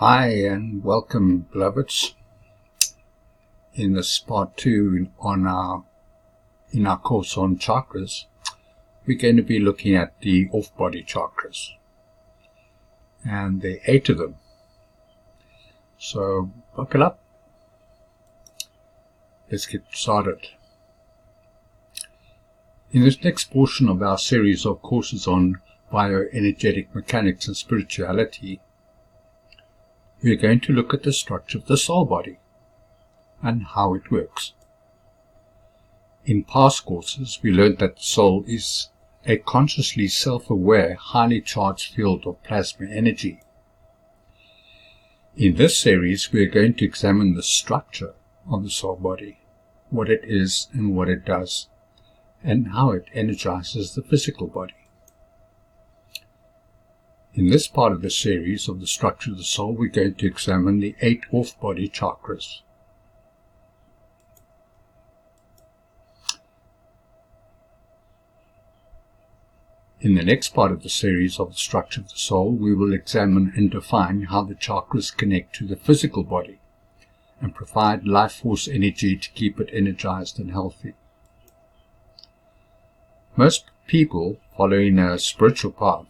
Hi and welcome, beloveds. In this part 2 in our course on chakras, we're going to be looking at the off-body chakras, and there are 8 of them. So buckle up. Let's get started. In this next portion of our series of courses on bioenergetic mechanics and spirituality, we are going to look at the structure of the soul body and how it works. In past courses, we learned that the soul is a consciously self-aware, highly charged field of plasma energy. In this series, we are going to examine the structure of the soul body, what it is and what it does, and how it energizes the physical body. In this part of the series of the structure of the soul, we're going to examine the 8 off-body chakras. In the next part of the series of the structure of the soul, we will examine and define how the chakras connect to the physical body and provide life force energy to keep it energized and healthy. Most people following a spiritual path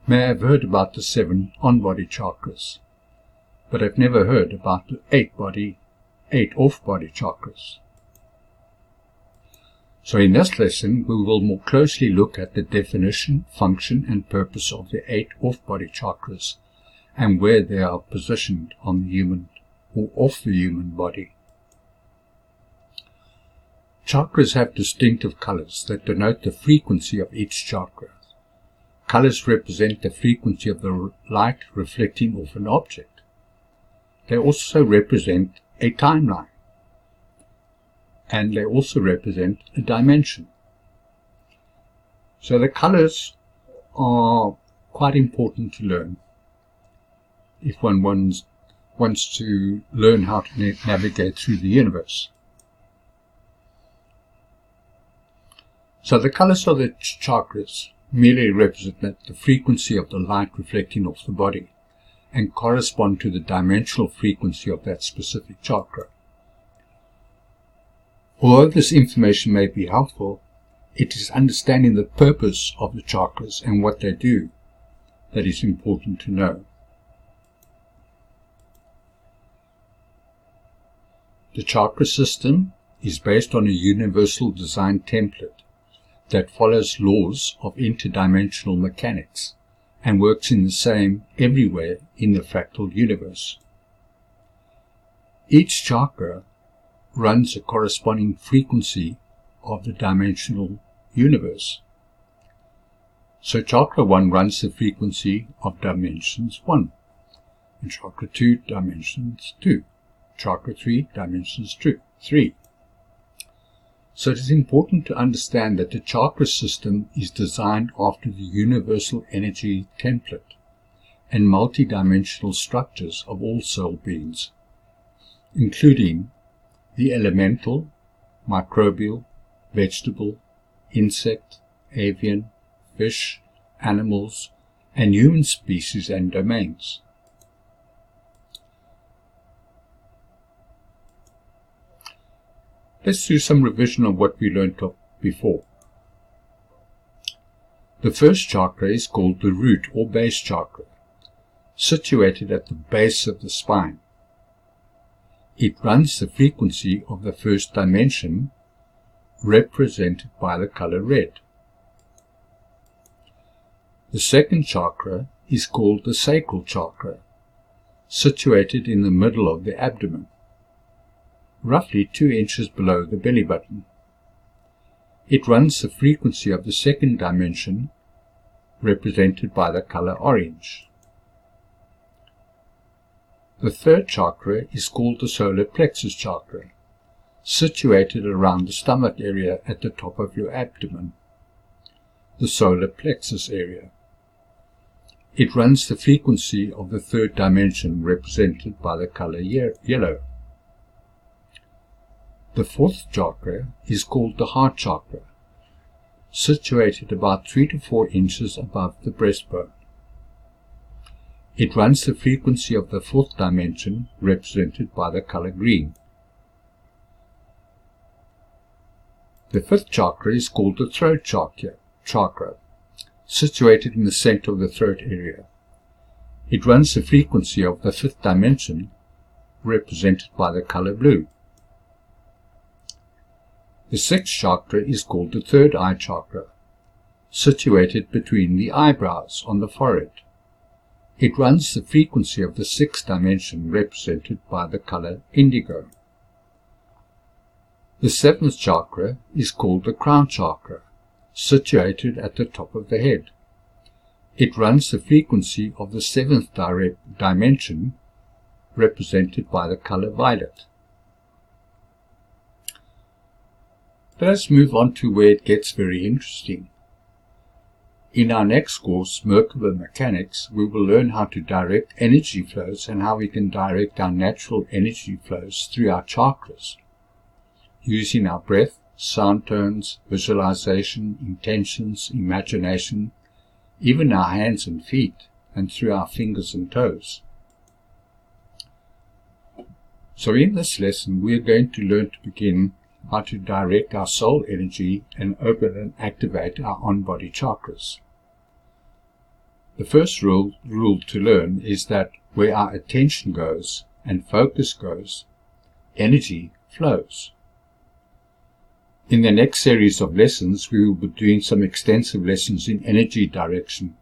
may have heard about the 7 on-body chakras, but have never heard about the 8 off-body chakras. So in this lesson, we will more closely look at the definition, function, and purpose of the 8 off-body chakras and where they are positioned on the human or off the human body. Chakras have distinctive colors that denote the frequency of each chakra. Colors represent the frequency of the light reflecting off an object. They also represent a timeline, and they also represent a dimension. So the colors are quite important to learn if one wants to learn how to navigate through the universe. So the colors of the chakras merely represent the frequency of the light reflecting off the body and correspond to the dimensional frequency of that specific chakra. Although this information may be helpful, it is understanding the purpose of the chakras and what they do that is important to know. The chakra system is based on a universal design template that follows laws of interdimensional mechanics and works in the same everywhere in the fractal universe. Each chakra runs a corresponding frequency of the dimensional universe. So chakra 1 runs the frequency of dimensions 1, and chakra 2 dimensions 2, chakra 3 dimensions 3. So it is important to understand that the chakra system is designed after the universal energy template and multidimensional structures of all soul beings, including the elemental, microbial, vegetable, insect, avian, fish, animals, and human species and domains. Let's do some revision of what we learned of before. The first chakra is called the root or base chakra, situated at the base of the spine. It runs the frequency of the first dimension, represented by the color red. The second chakra is called the sacral chakra, situated in the middle of the abdomen, roughly 2 inches below the belly button. It runs the frequency of the second dimension, represented by the color orange. The third chakra is called the solar plexus chakra, situated around the stomach area at the top of your abdomen, the solar plexus area. It runs the frequency of the third dimension, represented by the color yellow. The fourth chakra is called the heart chakra, situated about 3 to 4 inches above the breastbone. It runs the frequency of the fourth dimension, represented by the color green. The fifth chakra is called the throat chakra, situated in the center of the throat area. It runs the frequency of the fifth dimension, represented by the color blue. The sixth chakra is called the third eye chakra, situated between the eyebrows on the forehead. It runs the frequency of the sixth dimension, represented by the color indigo. The seventh chakra is called the crown chakra, situated at the top of the head. It runs the frequency of the seventh dimension, represented by the color violet. Let us move on to where it gets very interesting. In our next course, Merkaba Mechanics, we will learn how to direct energy flows and how we can direct our natural energy flows through our chakras, using our breath, sound tones, visualization, intentions, imagination, even our hands and feet, and through our fingers and toes. So in this lesson, we are going to learn to begin how to direct our soul energy and open and activate our on-body chakras. The first rule to learn is that where our attention goes and focus goes, energy flows. In the next series of lessons, we will be doing some extensive lessons in energy direction.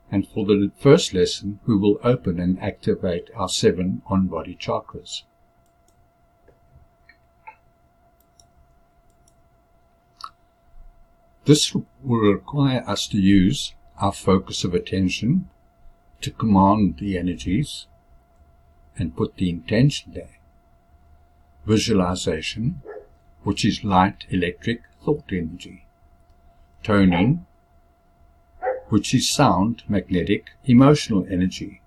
And for the first lesson, we will open and activate our 7 on-body chakras. This will require us to use our focus of attention to command the energies and put the intention there. Visualization, which is light, electric, thought energy. Toning, which is sound, magnetic, emotional energy.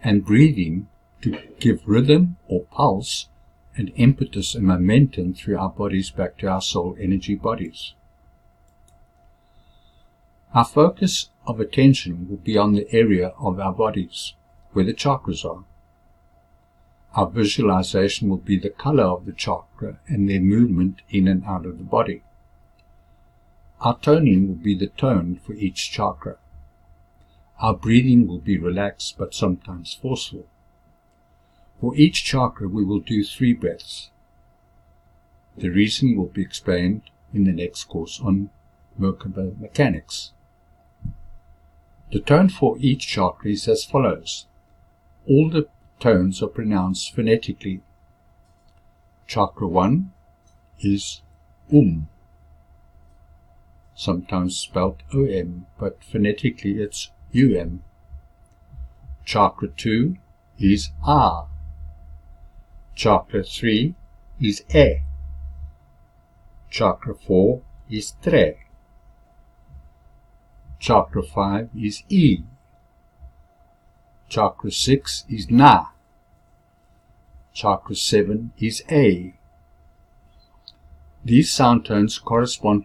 And breathing, to give rhythm or pulse and impetus and momentum through our bodies back to our soul energy bodies. Our focus of attention will be on the area of our bodies, where the chakras are. Our visualization will be the color of the chakra and their movement in and out of the body. Our toning will be the tone for each chakra. Our breathing will be relaxed but sometimes forceful. For each chakra we will do 3 breaths. The reason will be explained in the next course on Merkaba Mechanics. The tone for each chakra is as follows. All the tones are pronounced phonetically. Chakra 1 is sometimes spelled OM, but phonetically it's UM. Chakra 2 is A. Chakra 3 is E. Chakra 4 is Tre. Chakra 5 is E. Chakra 6 is Na. Chakra 7 is A. These sound tones correspond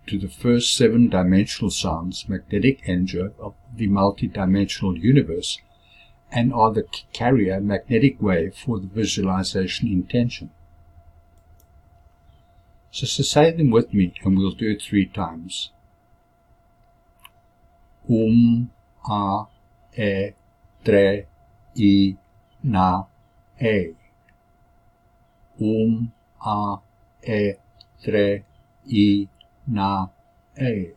to the first 7 dimensional sounds, magnetic energy of the multidimensional universe, and are the carrier magnetic wave for the visualization intention. So say them with me and we'll do it 3 times. A, E, Tre, I, Na, E. A, E, Tre, I, Na, E.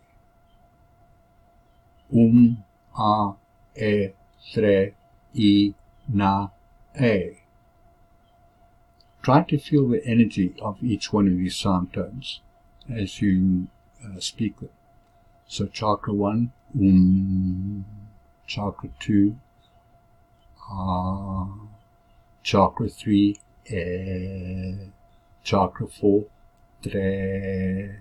A, E, Tre, I, Na, E. Try to feel the energy of each one of these sound tones as you speak them. So chakra 1, chakra 2, chakra 3, chakra 4, Tre,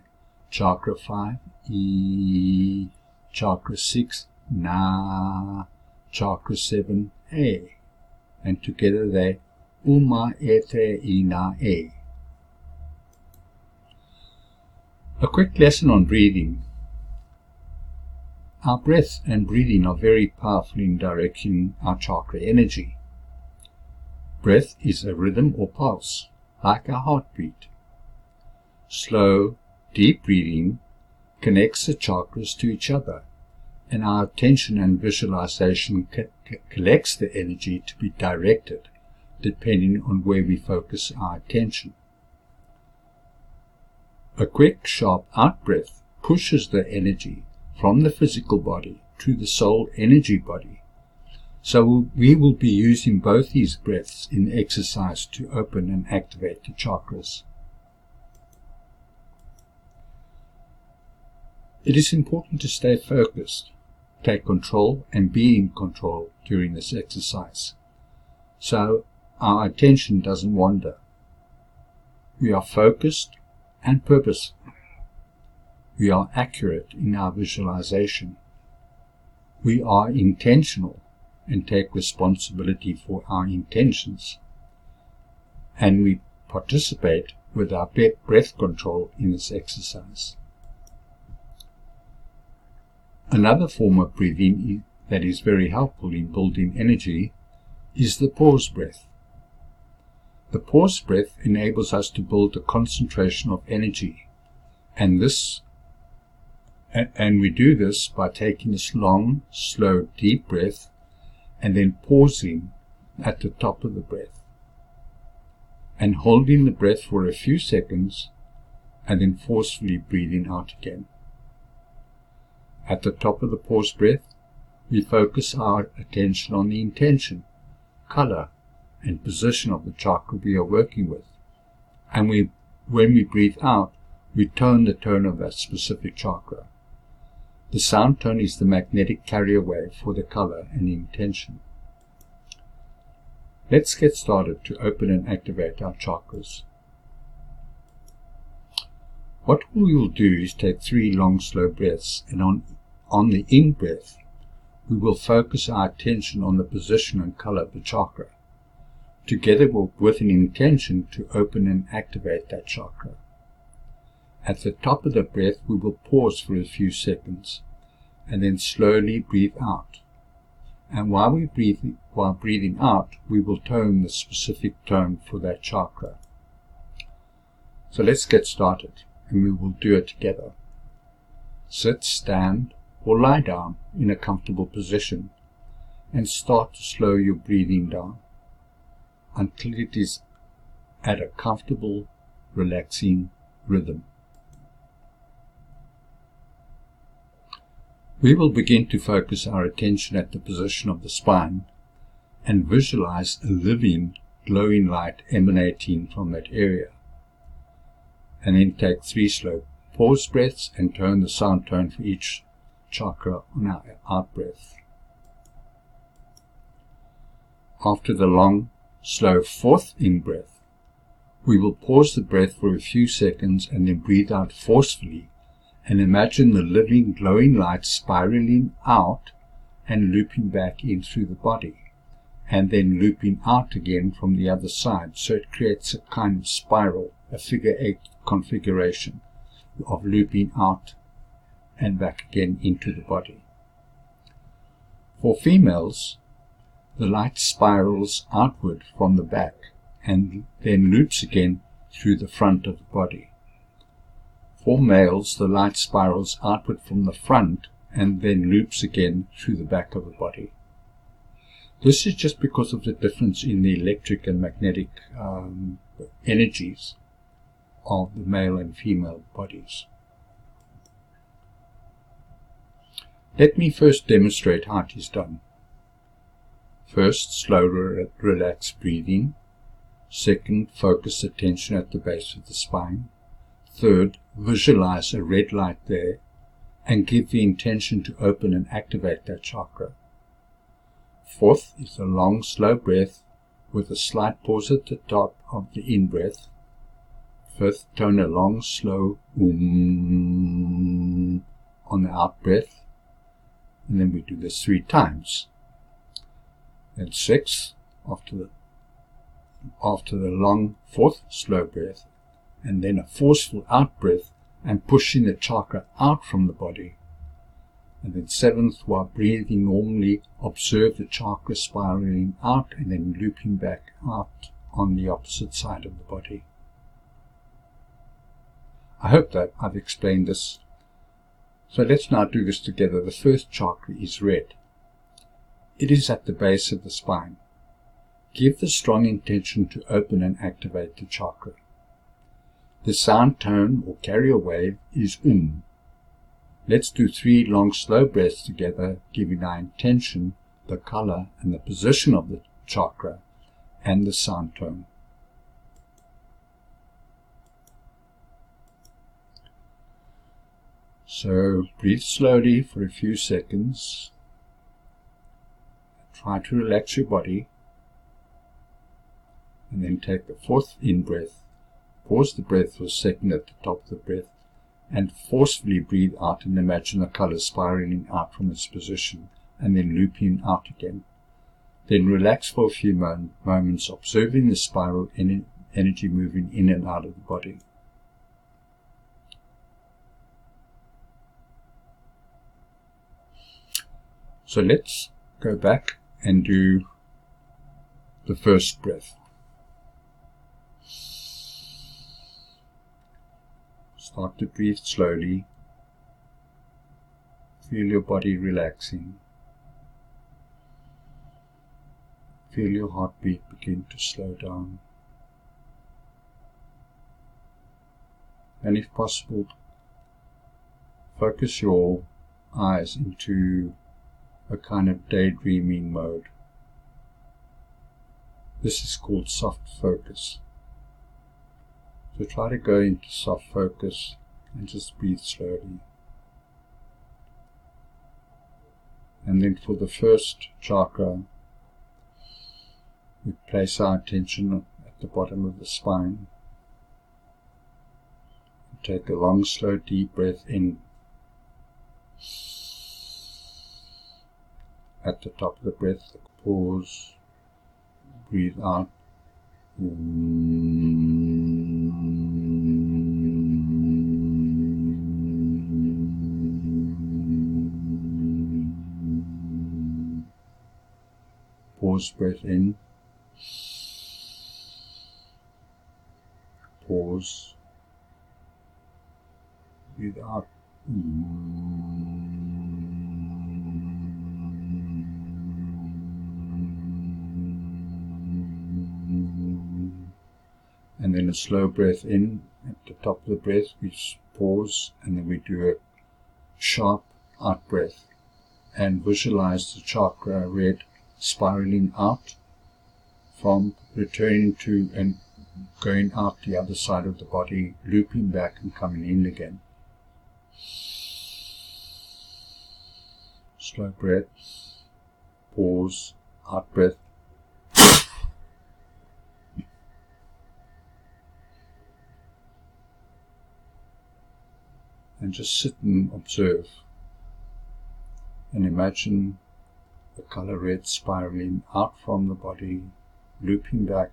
chakra 5, I, chakra 6, Na, chakra 7, E. And together they A, E, Tre, I, Na, E. A quick lesson on breathing. Our breath and breathing are very powerful in directing our chakra energy. Breath is a rhythm or pulse, like our heartbeat. Slow, deep breathing connects the chakras to each other, and our attention and visualization collects the energy to be directed, depending on where we focus our attention. A quick, sharp out-breath pushes the energy from the physical body to the soul energy body. So we will be using both these breaths in exercise to open and activate the chakras. It is important to stay focused, take control, and be in control during this exercise, so our attention doesn't wander. We are focused and purposeful. We are accurate in our visualization. We are intentional and take responsibility for our intentions. And we participate with our breath control in this exercise. Another form of breathing that is very helpful in building energy is the pause breath. The pause breath enables us to build a concentration of energy, and we do this by taking this long, slow, deep breath and then pausing at the top of the breath and holding the breath for a few seconds and then forcefully breathing out again. At the top of the pause breath, we focus our attention on the intention, color, and position of the chakra we are working with, and when we breathe out, we tone the tone of that specific chakra. The sound tone is the magnetic carrier wave for the color and intention. Let's get started to open and activate our chakras. What we will do is take 3 long, slow breaths, and on the in-breath, we will focus our attention on the position and color of the chakra, together with an intention to open and activate that chakra. At the top of the breath, we will pause for a few seconds and then slowly breathe out. And while breathing out, we will tone the specific tone for that chakra. So let's get started, and we will do it together. Sit, stand, or lie down in a comfortable position and start to slow your breathing down until it is at a comfortable, relaxing rhythm. We will begin to focus our attention at the position of the spine and visualize a living, glowing light emanating from that area. And then take 3 slow pause breaths and tone the sound tone for each chakra on our out breath. After the long, slow 4th in breath, we will pause the breath for a few seconds and then breathe out forcefully and imagine the living, glowing light spiraling out and looping back in through the body, and then looping out again from the other side, so it creates a kind of spiral, a figure 8 configuration of looping out and back again into the body. For females, the light spirals outward from the back and then loops again through the front of the body. For males, the light spirals outward from the front and then loops again through the back of the body. This is just because of the difference in the electric and magnetic energies of the male and female bodies. Let me first demonstrate how it is done. First, slow, relaxed breathing. Second, focus attention at the base of the spine. Third, visualize a red light there and give the intention to open and activate that chakra. Fourth is a long, slow breath with a slight pause at the top of the in-breath. Fifth, tone a long, slow on the out-breath. And then we do this 3 times. Then 6, after the long 4th slow breath, and then a forceful out breath and pushing the chakra out from the body. And then 7th, while breathing normally, observe the chakra spiraling out and then looping back out on the opposite side of the body. I hope that I've explained this. So let's now do this together. The first chakra is red. It is at the base of the spine. Give the strong intention to open and activate the chakra. The sound tone or carrier wave is Let's do 3 long slow breaths together, giving our intention, the color and the position of the chakra and the sound tone. So breathe slowly for a few seconds. Try to relax your body. And then take the 4th in-breath. Pause the breath for a second at the top of the breath. And forcefully breathe out and imagine the color spiraling out from its position and then looping out again. Then relax for a few moments, observing the spiral energy moving in and out of the body. So let's go back and do the first breath. Start to breathe slowly. Feel your body relaxing. Feel your heartbeat begin to slow down. And if possible, focus your eyes into a kind of daydreaming mode. This is called soft focus. So try to go into soft focus and just breathe slowly. And then for the first chakra, we place our attention at the bottom of the spine. Take a long, slow, deep breath in. At the top of the breath, pause, breathe out. Pause, breath in. Pause, breathe out. And then a slow breath in. At the top of the breath we pause and then we do a sharp out breath and visualize the chakra red spiraling out from returning to and going out the other side of the body, looping back and coming in again. Slow breath, pause, out breath. And just sit and observe and imagine the color red spiraling out from the body, looping back,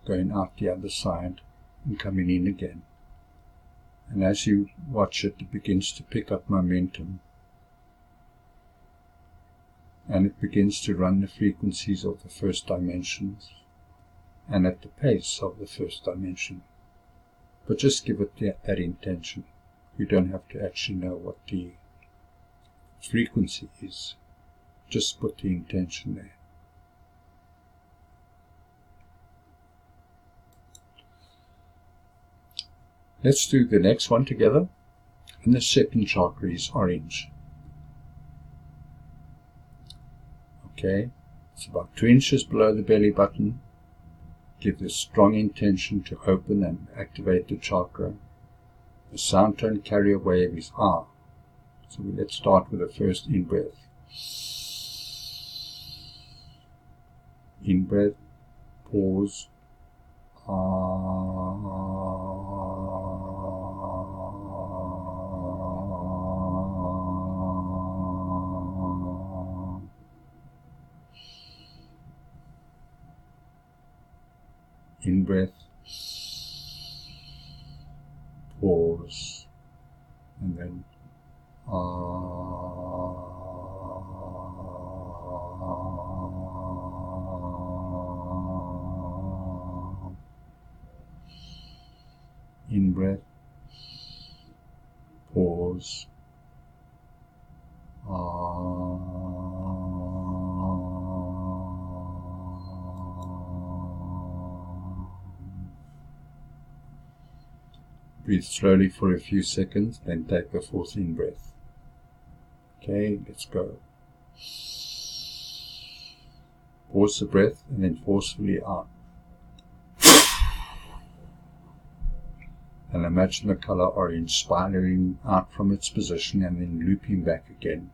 going out the other side and coming in again. And as you watch it, it begins to pick up momentum and it begins to run the frequencies of the first dimensions and at the pace of the first dimension. But just give it that intention. You don't have to actually know what the frequency is. Just put the intention there. Let's do the next one together. And the second chakra is orange. Okay, it's about 2 inches below the belly button. Give this strong intention to open and activate the chakra. The sound tone carrier wave is R. So let's start with the first in-breath. In-breath, pause, in-breath, pause, and then breath. Pause. Breathe slowly for a few seconds, then take the fourth in breath. Okay, let's go. Pause the breath and then forcefully out. And imagine the color orange spiraling out from its position and then looping back again.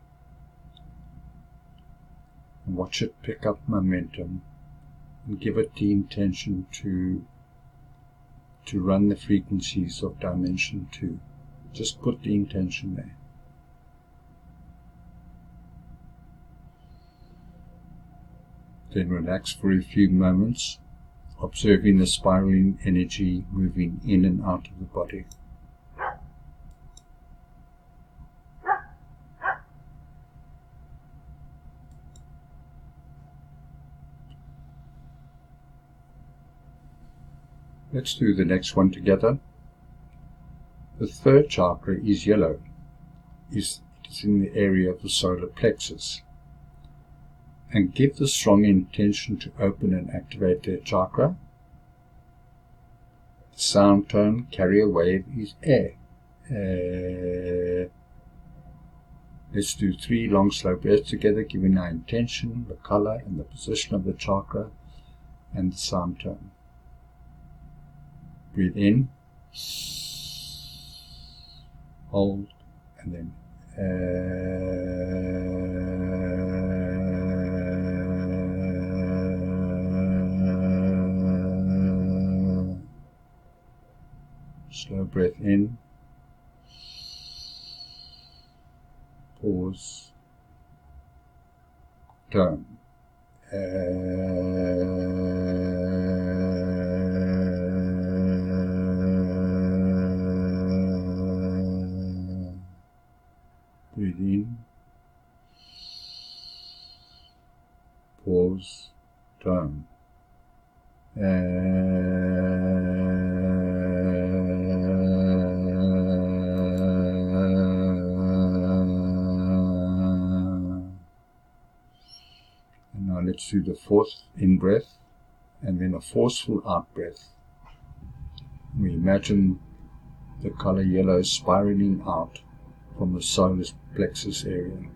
And watch it pick up momentum and give it the intention to run the frequencies of dimension 2. Just put the intention there. Then relax for a few moments, observing the spiraling energy moving in and out of the body. Let's do the next one together. The third chakra is yellow. It's in the area of the solar plexus. And give the strong intention to open and activate their chakra. The sound tone, carrier wave, is air. Let's do 3 long slow breaths together, giving our intention, the color and the position of the chakra and the sound tone. Breathe in, hold, and then slow breath in, pause, tone. Breathe in, pause, tone. And now let's do the fourth in breath and then a forceful out breath. We imagine the color yellow spiraling out from the solar plexus area.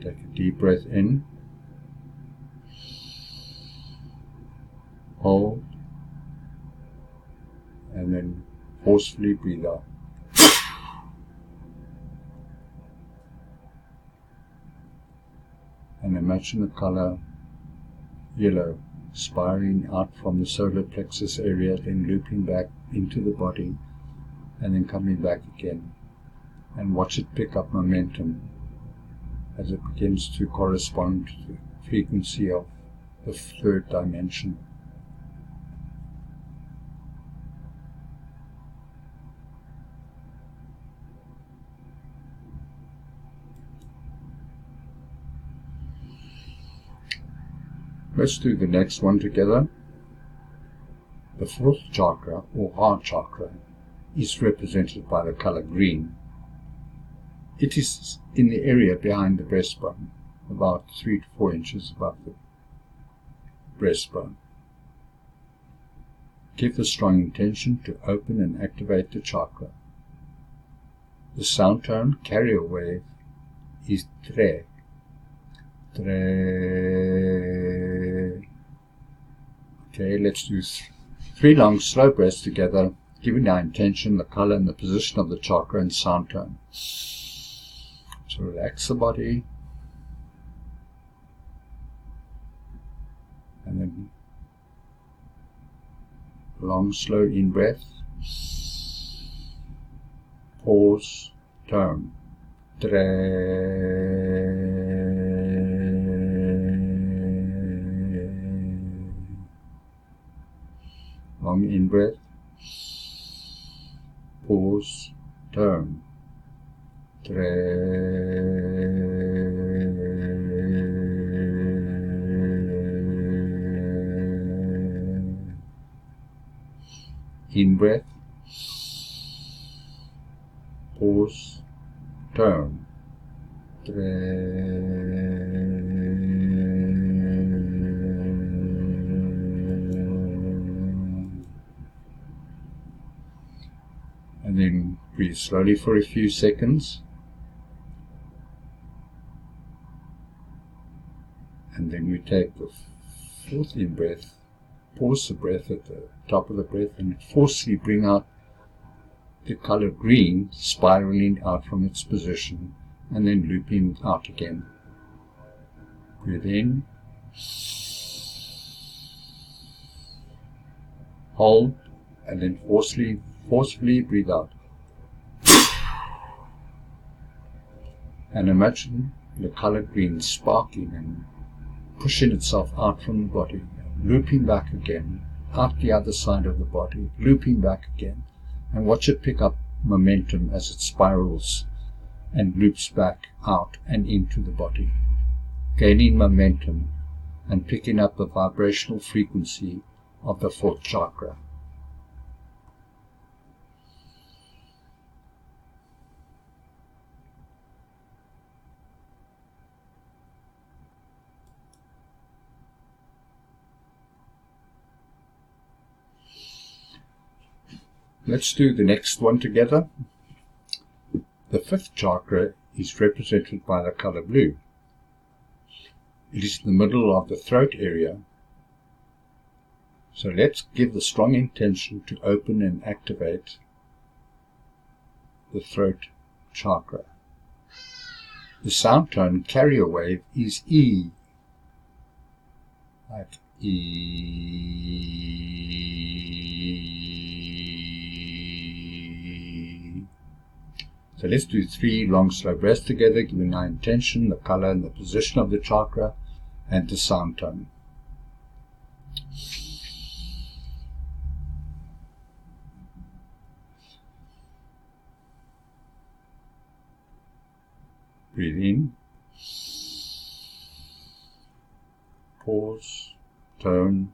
Take a deep breath in, hold, and then forcefully breathe out. And imagine the color yellow spiraling out from the solar plexus area, then looping back into the body, and then coming back again. And watch it pick up momentum as it begins to correspond to the frequency of the third dimension. Let's do the next one together. The fourth chakra, or heart chakra, is represented by the color green. It is in the area behind the breastbone, about 3 to 4 inches above the breastbone. Give the strong intention to open and activate the chakra. The sound tone, carrier wave, is tre. Okay, let's do 3 long slow breaths together, giving our intention, the color and the position of the chakra and sound tone. So relax the body, and then long slow in breath, pause, tone. Long in breath, pause, tone. In breath, pause, tone, and then breathe slowly for a few seconds, and then we take the fourth in breath, pause the breath at the top of the breath, and forcefully bring out the color green, spiraling out from its position, and then looping out again. Breathe in, hold, and then forcefully breathe out. And imagine the color green sparkling and pushing itself out from the body, looping back again, out the other side of the body, looping back again, and watch it pick up momentum as it spirals and loops back out and into the body, gaining momentum and picking up the vibrational frequency of the fourth chakra. Let's do the next one together. The fifth chakra is represented by the color blue. It is in the middle of the throat area. So let's give the strong intention to open and activate the throat chakra. The sound tone carrier wave is E, like E. So let's do 3 long slow breaths together, giving our intention, the color and the position of the chakra, and the sound tone. Breathe in, pause, tone,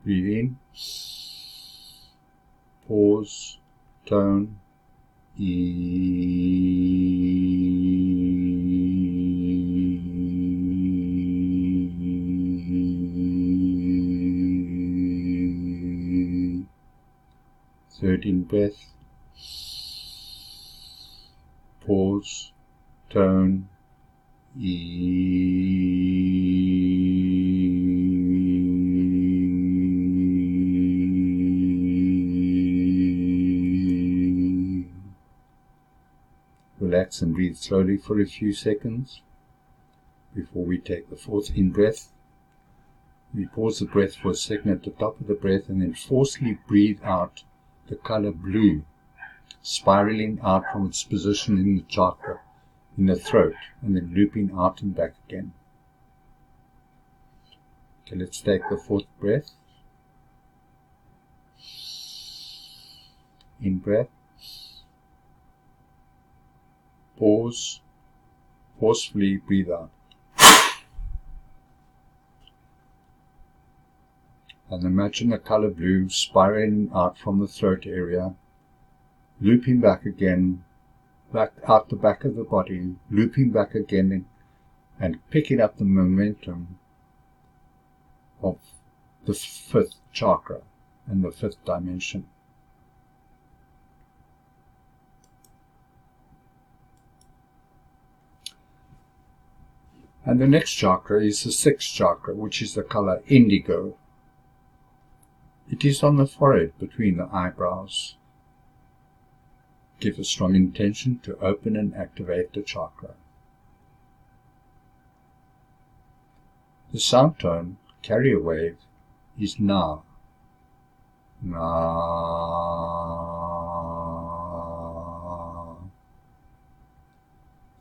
Breathe in, pause, tone, Third in breath, pause, tone, Relax and breathe slowly for a few seconds before we take the fourth in breath. We pause the breath for a second at the top of the breath and then forcefully breathe out the color blue, spiraling out from its position in the chakra, in the throat, and then looping out and back again. Okay, let's take the fourth breath. In breath. Pause, forcefully breathe out. And imagine the color blue spiraling out from the throat area, looping back again, back out the back of the body, looping back again and picking up the momentum of the fifth chakra and the fifth dimension. And the next chakra is the sixth chakra, which is the color indigo. It is on the forehead between the eyebrows. Give a strong intention to open and activate the chakra. The sound tone, carrier wave, is Na. Na.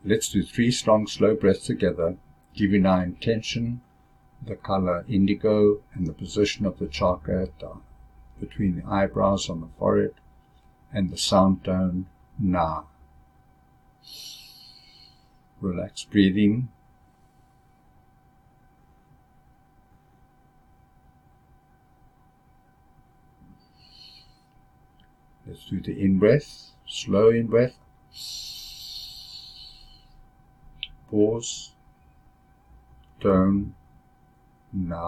Let's do 3 strong slow breaths together, giving our intention, the color indigo, and the position of the chakra at the between the eyebrows on the forehead, and the sound tone na. Relax breathing. Let's do the in-breath, slow in-breath. Pause. Tone na.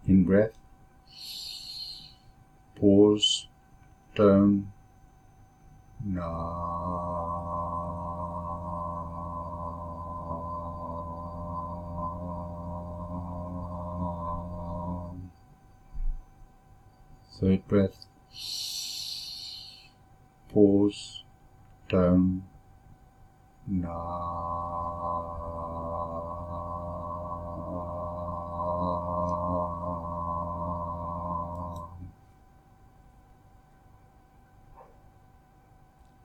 In-breath. Pause. Tone na. Third breath. Pause. Tone na.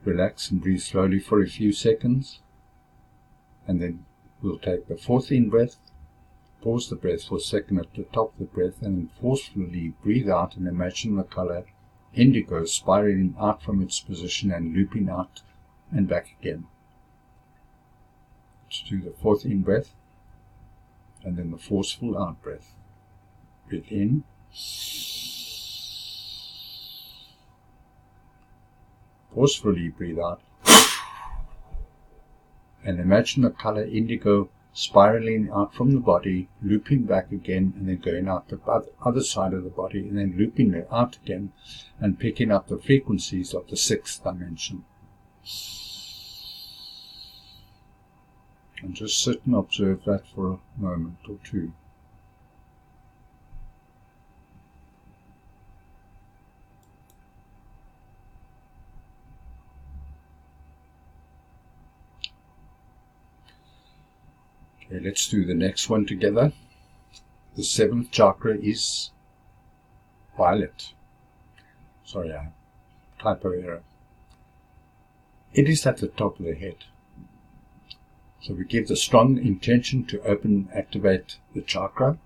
Relax and breathe slowly for a few seconds, and then we'll take the fourth in-breath, pause the breath for a second at the top of the breath, and then forcefully breathe out and imagine the color indigo spiraling out from its position and looping out and back again. Let's do the fourth in-breath, and then the forceful out-breath. Breathe in. Forcefully breathe out, and imagine the color indigo spiraling out from the body, looping back again, and then going out the other side of the body, and then looping it out again, and picking up the frequencies of the sixth dimension. And just sit and observe that for a moment or two. Okay, let's do the next one together. The seventh chakra is violet. Sorry, typo error. It is at the top of the head. So we give the strong intention to open and activate the chakra.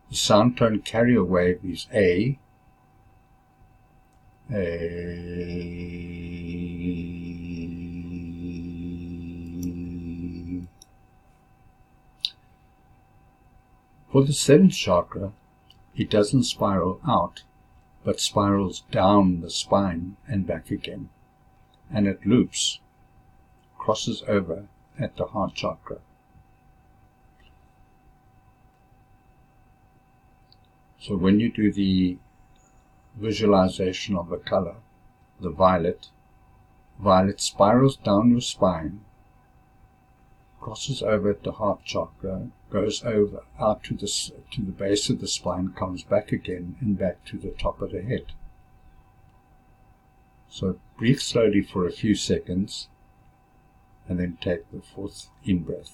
The sound tone carrier wave is A. For the seventh chakra, it doesn't spiral out, but spirals down the spine and back again. And it loops, crosses over at the heart chakra. So when you do the visualization of the color, the violet spirals down your spine, crosses over at the heart chakra, goes over out to the base of the spine, comes back again and back to the top of the head. So breathe slowly for a few seconds, and then take the fourth in-breath.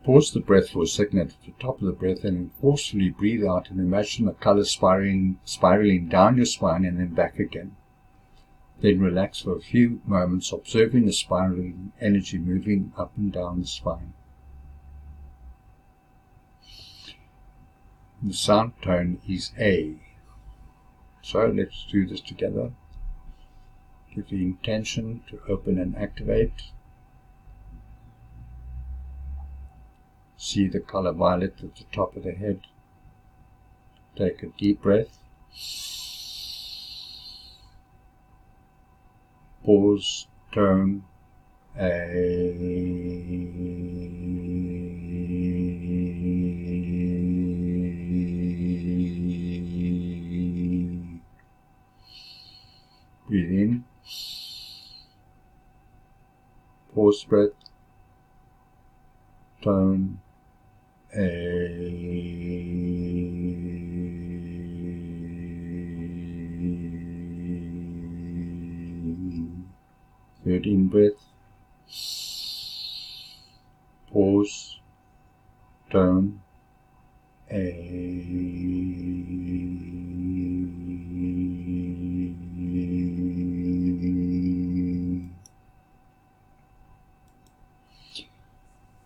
Pause the breath for a second at the top of the breath, and then forcefully breathe out and imagine the color spiraling down your spine and then back again. Then relax for a few moments, observing the spiraling energy moving up and down the spine. The sound tone is A. So let's do this together. Give the intention to open and activate. See the color violet at the top of the head. Take a deep breath. Pause, tone, A. Breathe in. Pause breath. Tone, A. Third in breath. Pause. Tone. A.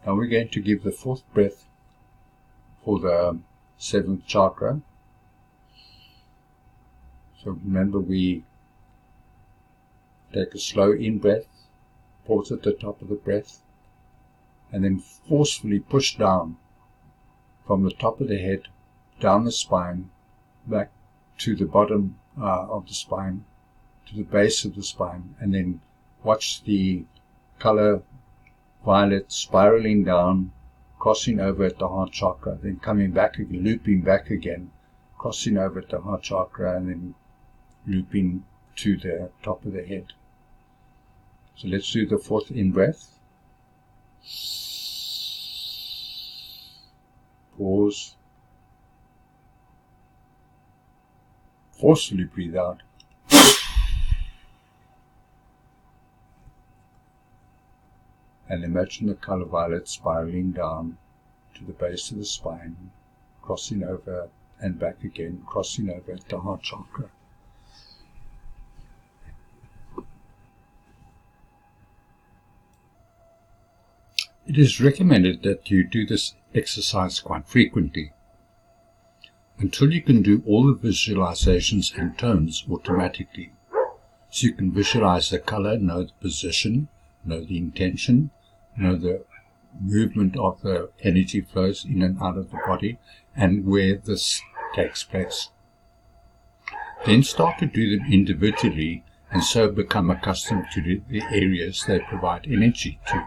Now we're going to give the fourth breath for the seventh chakra. So remember, we take a slow in breath, pause at the top of the breath, and then forcefully push down from the top of the head, down the spine, back to the bottom of the spine, to the base of the spine, and then watch the color violet spiraling down, crossing over at the heart chakra, then coming back again, looping back again, crossing over at the heart chakra, and then looping to the top of the head. So let's do the fourth in-breath. Pause. Forcefully breathe out. And imagine the color violet spiraling down to the base of the spine, crossing over and back again, crossing over at the heart chakra. It is recommended that you do this exercise quite frequently, until you can do all the visualizations and tones automatically. So you can visualize the color, know the position, know the intention, know the movement of the energy flows in and out of the body, and where this takes place. Then start to do them individually, and so become accustomed to the areas they provide energy to.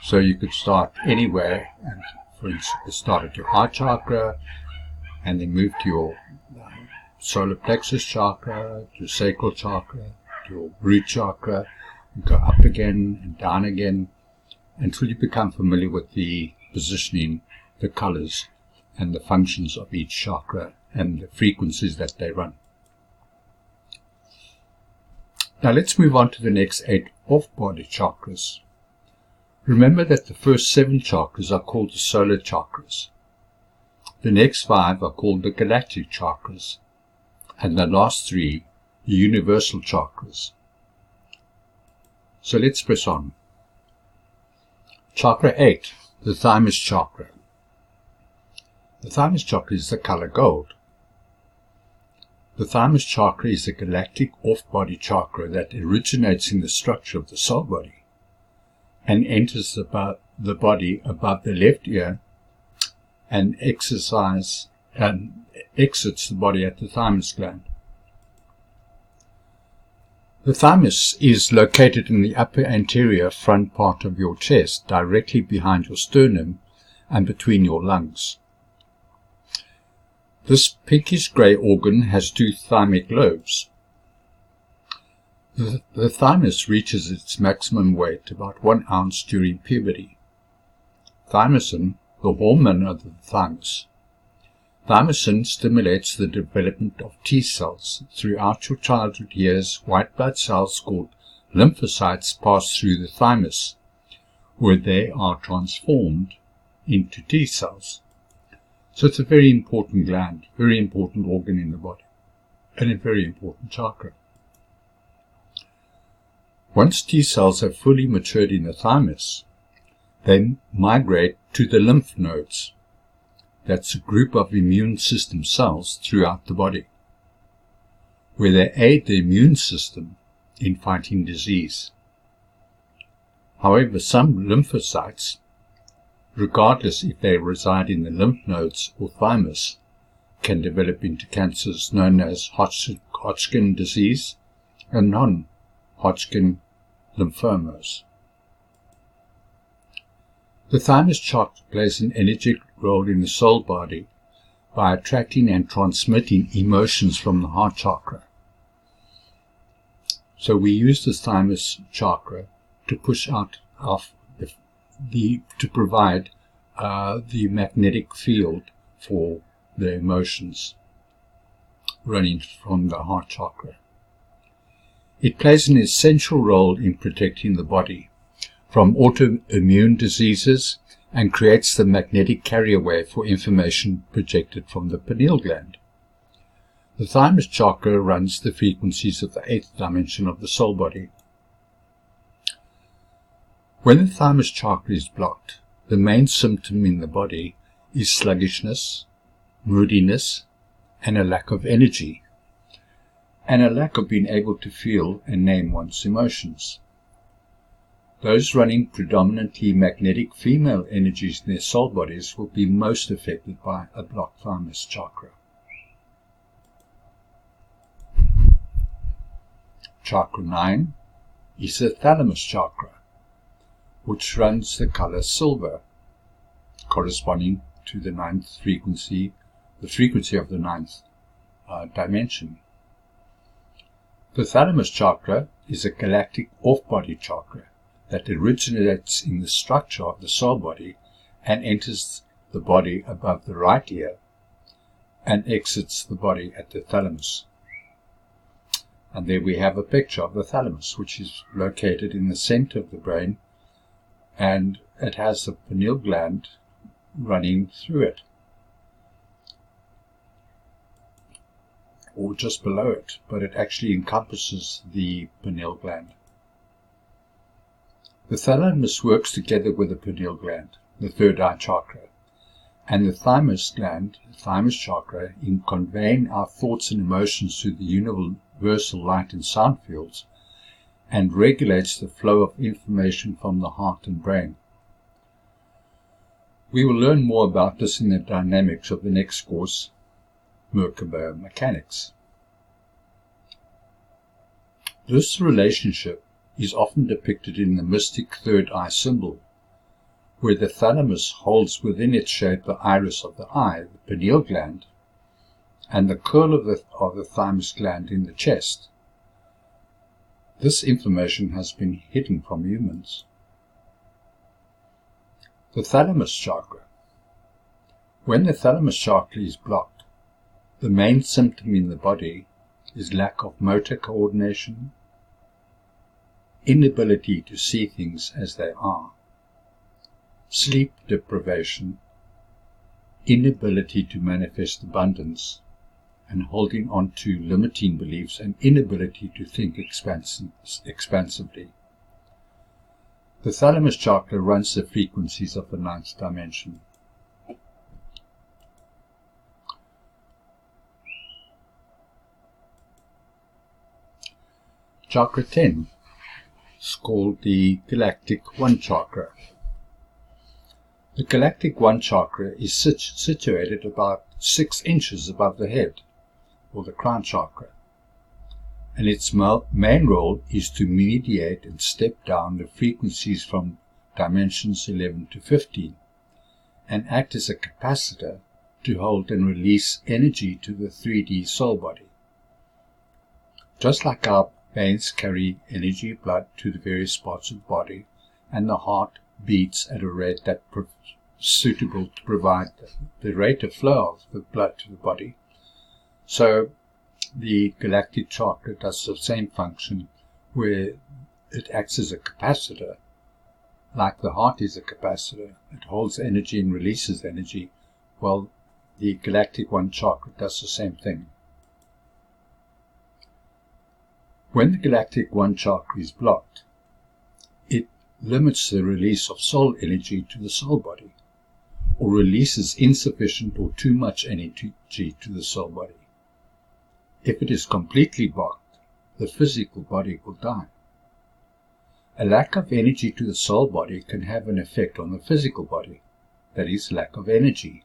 So you could start anywhere, and for instance, start at your heart chakra, and then move to your solar plexus chakra, to your sacral chakra, to your root chakra, and go up again and down again, until you become familiar with the positioning, the colors, and the functions of each chakra, and the frequencies that they run. Now let's move on to the next 8 off-body chakras. Remember that the first 7 chakras are called the solar chakras. The next 5 are called the galactic chakras, and the last 3, the universal chakras. So let's press on. Chakra 8, the thymus chakra. The thymus chakra is the color gold. The thymus chakra is a galactic off-body chakra that originates in the structure of the soul body and enters the body above the left ear and exits the body at the thymus gland. The thymus is located in the upper anterior front part of your chest, directly behind your sternum and between your lungs. This pinkish-grey organ has 2 thymic lobes. The thymus reaches its maximum weight, about 1 ounce, during puberty. Thymosin, the hormone of the thymus. Thymosin stimulates the development of T cells. Throughout your childhood years, white blood cells called lymphocytes pass through the thymus, where they are transformed into T cells. So it's a very important gland, very important organ in the body, and a very important chakra. Once T cells have fully matured in the thymus, they migrate to the lymph nodes. That's a group of immune system cells throughout the body, where they aid the immune system in fighting disease. However, some lymphocytes, regardless if they reside in the lymph nodes or thymus, can develop into cancers known as Hodgkin disease and non-Hodgkin lymphomas. The thymus chakra plays an energetic role in the soul body by attracting and transmitting emotions from the heart chakra. So we use the thymus chakra to push out to provide the magnetic field for the emotions running from the heart chakra. It plays an essential role in protecting the body from autoimmune diseases and creates the magnetic carrier wave for information projected from the pineal gland. The thymus chakra runs the frequencies of the 8th dimension of the soul body. When the thymus chakra is blocked, the main symptom in the body is sluggishness, moodiness, and a lack of energy, and a lack of being able to feel and name one's emotions. Those running predominantly magnetic female energies in their soul bodies will be most affected by a blocked thymus chakra. Chakra 9 is the thalamus chakra, which runs the color silver, corresponding to the 9th frequency, the frequency of the 9th dimension. The thalamus chakra is a galactic off-body chakra that originates in the structure of the soul body and enters the body above the right ear and exits the body at the thalamus. And there we have a picture of the thalamus, which is located in the center of the brain, and it has the pineal gland running through it, or just below it, but it actually encompasses the pineal gland. The thalamus works together with the pineal gland, the third eye chakra, and the thymus gland, the thymus chakra, in conveying our thoughts and emotions to the universal light and sound fields, and regulates the flow of information from the heart and brain. We will learn more about this in the dynamics of the next course, Merkaba Mechanics. This relationship is often depicted in the mystic third eye symbol, where the thalamus holds within its shape the iris of the eye, the pineal gland, and the curl of the thymus gland in the chest. This information has been hidden from humans. The thalamus chakra. When the thalamus chakra is blocked, the main symptom in the body is lack of motor coordination, inability to see things as they are, sleep deprivation, inability to manifest abundance, and holding on to limiting beliefs and inability to think expansively. The thalamus chakra runs the frequencies of the 9th dimension. Chakra 10 is called the Galactic 1 chakra. The Galactic 1 chakra is situated about 6 inches above the head, or the crown chakra, and its main role is to mediate and step down the frequencies from dimensions 11 to 15 and act as a capacitor to hold and release energy to the 3D soul body. Just like our veins carry energy blood to the various parts of the body, and the heart beats at a rate that suitable to provide the rate of flow of the blood to the body, so the galactic chakra does the same function, where it acts as a capacitor. Like the heart is a capacitor, it holds energy and releases energy. Well, the Galactic 1 chakra does the same thing. When the Galactic 1 chakra is blocked, it limits the release of soul energy to the soul body, or releases insufficient or too much energy to the soul body. If it is completely blocked, the physical body will die. A lack of energy to the soul body can have an effect on the physical body, that is, lack of energy.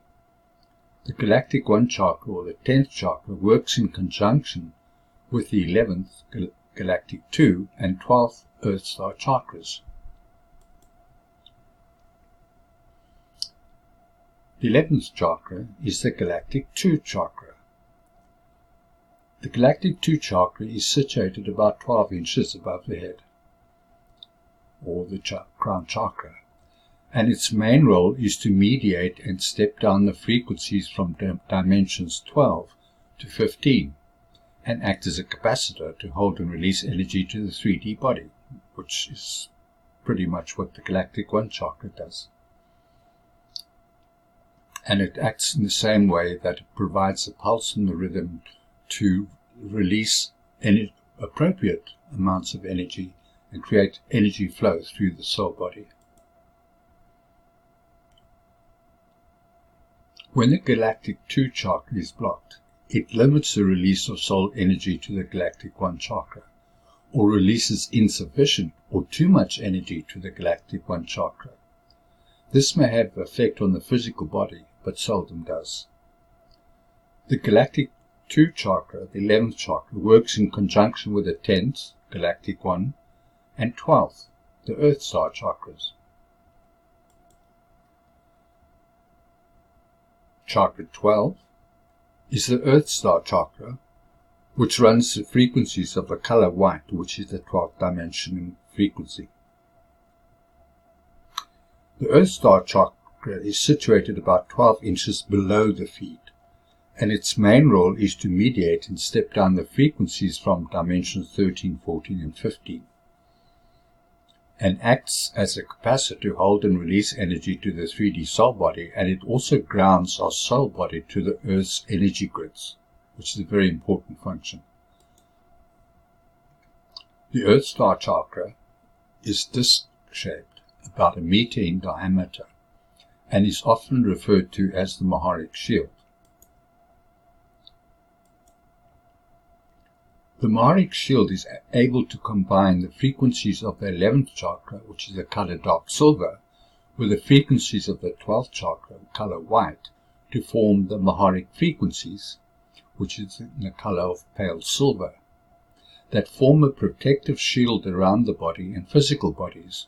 The Galactic 1 chakra, or the 10th chakra, works in conjunction with the 11th, Galactic 2, and 12th Earth Star chakras. The 11th chakra is the Galactic 2 chakra. The Galactic 2 chakra is situated about 12 inches above the head, or the crown chakra, and its main role is to mediate and step down the frequencies from dimensions 12 to 15 and act as a capacitor to hold and release energy to the 3D body, which is pretty much what the Galactic 1 chakra does. And it acts in the same way that it provides a pulse and the rhythm to release any appropriate amounts of energy and create energy flow through the soul body. When the Galactic 2 chakra is blocked, it limits the release of soul energy to the Galactic 1 chakra, or releases insufficient or too much energy to the Galactic 1 chakra. This may have effect on the physical body, but seldom does. The Galactic 2 chakra, the 11th chakra, works in conjunction with the 10th, Galactic 1, and 12th, the Earth Star chakras. Chakra 12 is the Earth Star chakra, which runs the frequencies of the color white, which is the 12th dimension in frequency. The Earth Star chakra is situated about 12 inches below the feet, and its main role is to mediate and step down the frequencies from dimensions 13, 14, and 15, and acts as a capacitor to hold and release energy to the 3D soul body, and it also grounds our soul body to the Earth's energy grids, which is a very important function. The Earth Star chakra is disc-shaped, about a meter in diameter, and is often referred to as the Maharic shield. The Maharic shield is able to combine the frequencies of the 11th chakra, which is the color dark silver, with the frequencies of the 12th chakra, color white, to form the Maharic frequencies, which is in the color of pale silver, that form a protective shield around the body and physical bodies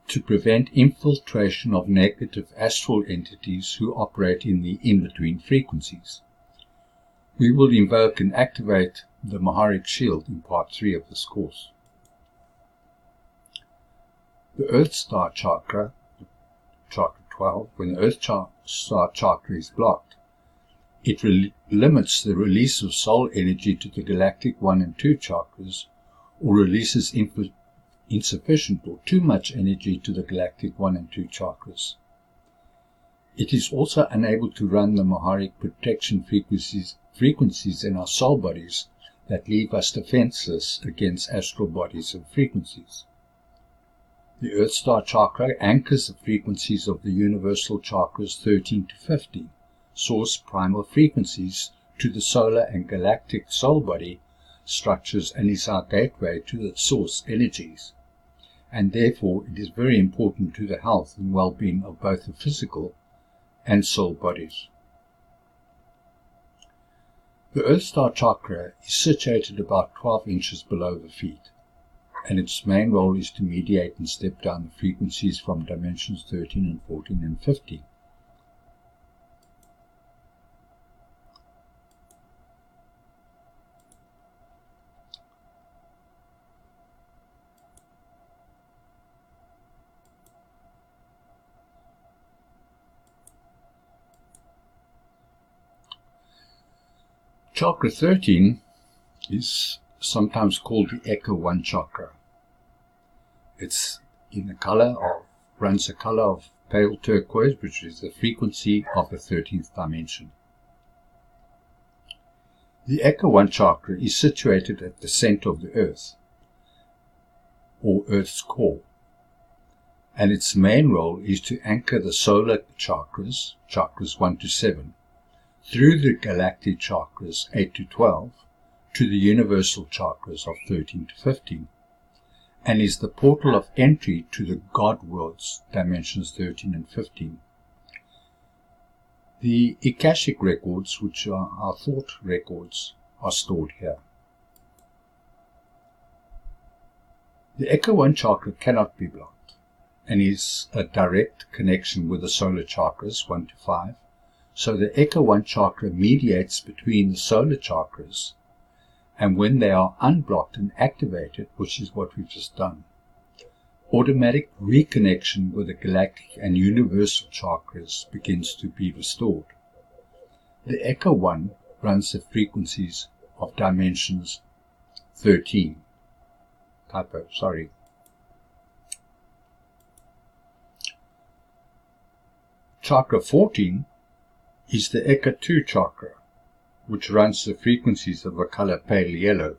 to prevent infiltration of negative astral entities who operate in the in-between frequencies. We will invoke and activate the Maharic shield in part 3 of this course. The Earth Star chakra, chakra 12, when the Earth Star chakra is blocked, it limits the release of soul energy to the Galactic 1 and 2 chakras, or releases insufficient or too much energy to the Galactic 1 and 2 chakras. It is also unable to run the Maharic protection frequencies in our soul bodies that leave us defenseless against astral bodies and frequencies. The Earth Star chakra anchors the frequencies of the universal chakras 13 to 15, source primal frequencies, to the solar and galactic soul body structures, and is our gateway to the source energies. And therefore it is very important to the health and well-being of both the physical and soul bodies. The Earth Star chakra is situated about 12 inches below the feet, and its main role is to mediate and step down the frequencies from dimensions 13 and 14 and 15. Chakra 13 is sometimes called the Echo 1 chakra. It's in the runs a color of pale turquoise, which is the frequency of the 13th dimension. The Echo 1 chakra is situated at the center of the Earth, or Earth's core, and its main role is to anchor the solar chakras, chakras 1 to 7, through the galactic chakras 8 to 12 to the universal chakras of 13 to 15, and is the portal of entry to the God worlds, dimensions 13 and 15. The Akashic records, which are our thought records, are stored here. The Echo 1 chakra cannot be blocked, and is a direct connection with the solar chakras 1 to 5. So the Echo 1 chakra mediates between the solar chakras, and when they are unblocked and activated, which is what we've just done, automatic reconnection with the galactic and universal chakras begins to be restored. The Echo 1 runs the frequencies of dimensions 13. Chakra 14 is the Eka 2 chakra, which runs the frequencies of the color pale yellow.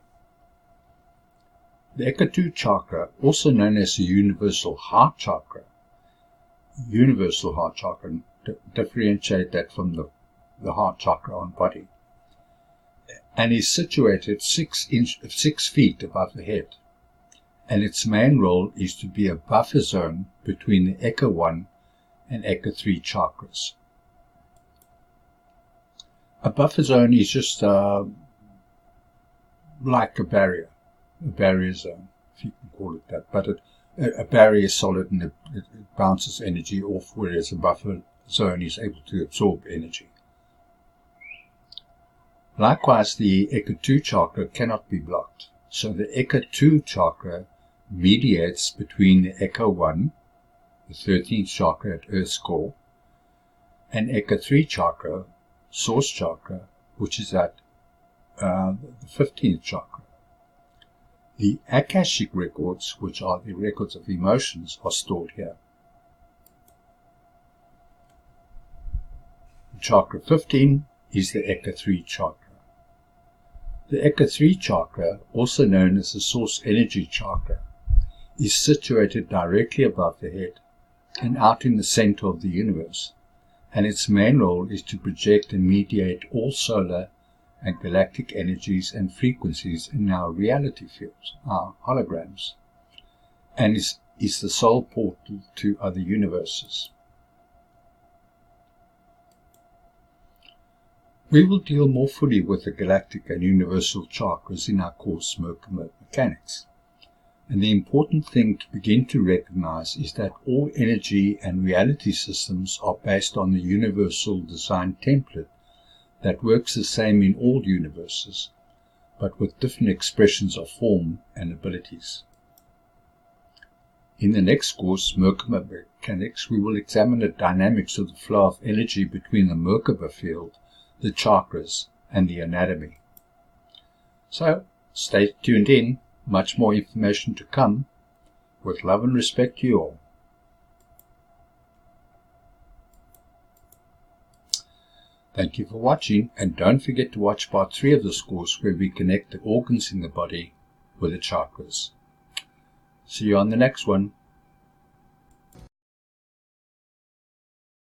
The Eka 2 chakra, also known as the universal heart chakra, differentiate that from the heart chakra on body, and is situated 6 feet above the head. And its main role is to be a buffer zone between the Eka 1 and Eka 3 chakras. A buffer zone is just like a barrier zone, if you can call it that. But a barrier is solid and it bounces energy off, whereas a buffer zone is able to absorb energy. Likewise, the Eka 2 chakra cannot be blocked. So the Eka 2 chakra mediates between the Eka 1, the 13th chakra at Earth's core, and Eka 3 chakra, source chakra, which is at the 15th chakra. The Akashic records, which are the records of emotions, are stored here. Chakra 15 is the Eka 3 chakra. The Eka 3 chakra, also known as the source energy chakra, is situated directly above the head and out in the center of the universe, and its main role is to project and mediate all solar and galactic energies and frequencies in our reality fields, our holograms, and is the sole portal to other universes. We will deal more fully with the galactic and universal chakras in our course Smoke and Mode Mechanics. And the important thing to begin to recognize is that all energy and reality systems are based on the universal design template that works the same in all universes, but with different expressions of form and abilities. In the next course, Merkaba Mechanics, we will examine the dynamics of the flow of energy between the Merkaba field, the chakras, and the anatomy. So, stay tuned in. Much more information to come. With love and respect to you all. Thank you for watching, and don't forget to watch part 3 of this course where we connect the organs in the body with the chakras. See you on the next one.